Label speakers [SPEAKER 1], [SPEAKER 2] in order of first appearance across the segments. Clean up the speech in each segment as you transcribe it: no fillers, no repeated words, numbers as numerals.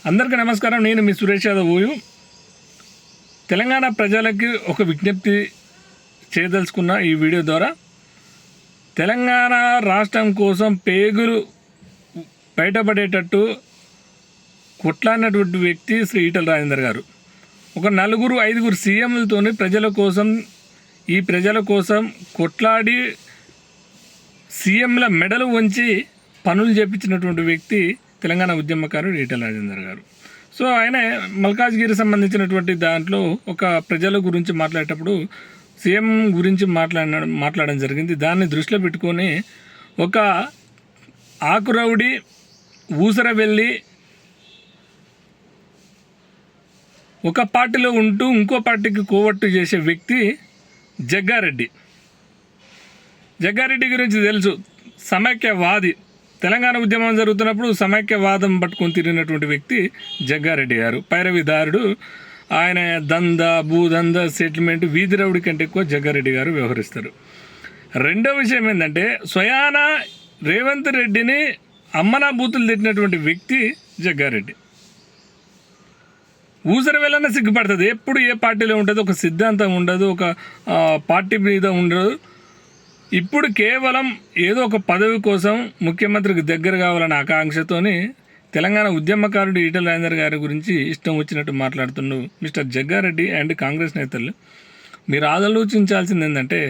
[SPEAKER 1] అందరికీ నమస్కారం. నేను మీ సురేష్ యాదవ్. తెలంగాణ ప్రజలకి ఒక విజ్ఞప్తి చేయదలుచుకున్న ఈ వీడియో ద్వారా తెలంగాణ రాష్ట్రం కోసం పేగులు బయటపడేటట్టు కొట్లాడినటువంటి వ్యక్తి శ్రీ ఈటల రాజేందర్ గారు. ఒక 4-5 సీఎంలతోని ప్రజల కోసం కొట్లాడి సీఎంల మెడలు వంచి పనులు చేపించినటువంటి వ్యక్తి తెలంగాణ ఉద్యమకారుడు ఈటల రాజేందర్ గారు. సో ఆయన మల్కాజ్గిరి సంబంధించినటువంటి దాంట్లో ఒక ప్రజల గురించి మాట్లాడేటప్పుడు సీఎం గురించి మాట్లాడడం జరిగింది. దాన్ని దృష్టిలో పెట్టుకొని ఒక ఆకురౌడి ఊసర వెళ్ళి ఒక పార్టీలో ఉంటూ ఇంకో పార్టీకి కోవట్టు చేసే వ్యక్తి జగ్గారెడ్డి. జగ్గారెడ్డి గురించి తెలుసు, సమైక్యవాది. తెలంగాణ ఉద్యమం జరుగుతున్నప్పుడు సమైక్యవాదం పట్టుకొని తిరిగినటువంటి వ్యక్తి జగ్గారెడ్డి గారు. పైరవిదారుడు. ఆయన భూదంద సెటిల్మెంట్ వీధి రౌడి కంటే ఎక్కువ జగ్గారెడ్డి గారు వ్యవహరిస్తారు. రెండో విషయం ఏంటంటే స్వయాన రేవంత్ రెడ్డిని అమ్మనా బూతులు తిట్టినటువంటి వ్యక్తి జగ్గారెడ్డి. ఊసర వెళ్ళనే సిగ్గుపడుతుంది. ఎప్పుడు ఏ పార్టీలో ఉంటుంది, ఒక సిద్ధాంతం ఉండదు, ఒక పార్టీ మీద ఉండదు. ఇప్పుడు కేవలం ఏదో ఒక పదవి కోసం ముఖ్యమంత్రికి దగ్గర కావాలనే ఆకాంక్షతోని తెలంగాణ ఉద్యమకారుడు ఈటల రాజేందర్ గారి గురించి ఇష్టం వచ్చినట్టు మాట్లాడుతుండు మిస్టర్ జగ్గారెడ్డి అండ్ కాంగ్రెస్ నేతలు. మీరు ఆలోచించాల్సింది ఏంటంటే,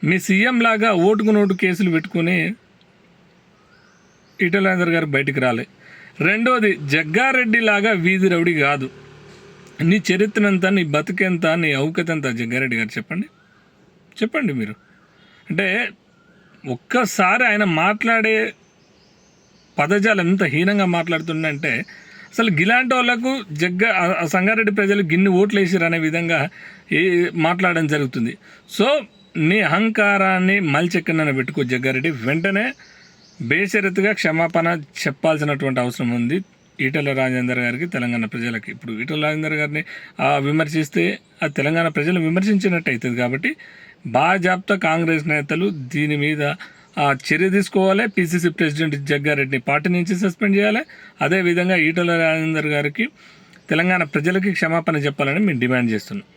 [SPEAKER 1] మీ సీఎం లాగా ఓటుకు నోటు కేసులు పెట్టుకుని ఈటల రాజేందర్ గారు బయటికి రాలే. రెండోది, జగ్గారెడ్డి లాగా వీధి రౌడీ కాదు. నీ చరిత్రంతా, నీ బతుకెంత, నీ ఔకతంతా జగ్గారెడ్డి గారు చెప్పండి మీరు. అంటే ఒక్కసారి ఆయన మాట్లాడే పదజాలం ఎంత హీనంగా మాట్లాడుతుందంటే, అసలు గిలాంటి వాళ్ళకు సంగారెడ్డి ప్రజలు గిన్ని ఓట్లు వేసారు అనే విధంగా మాట్లాడడం జరుగుతుంది. సో నీ అహంకారాన్ని మల్చెక్కన పెట్టుకో జగ్గారెడ్డి. వెంటనే బేషరతుగా క్షమాపణ చెప్పాల్సినటువంటి అవసరం ఉంది ఈటల రాజేందర్ గారికి, తెలంగాణ ప్రజలకి. ఇప్పుడు ఈటల రాజేందర్ గారిని విమర్శిస్తే ఆ తెలంగాణ ప్రజలు విమర్శించినట్టు అవుతుంది. కాబట్టి బాజాప్తా కాంగ్రెస్ నేతలు దీని మీద చర్య తీసుకోవాలి. పిసిసి ప్రెసిడెంట్ జగ్గారెడ్డిని పార్టీ నుంచి సస్పెండ్ చేయాలి. అదేవిధంగా ఈటల రాజేందర్ గారికి, తెలంగాణ ప్రజలకి క్షమాపణ చెప్పాలని మేము డిమాండ్ చేస్తున్నాం.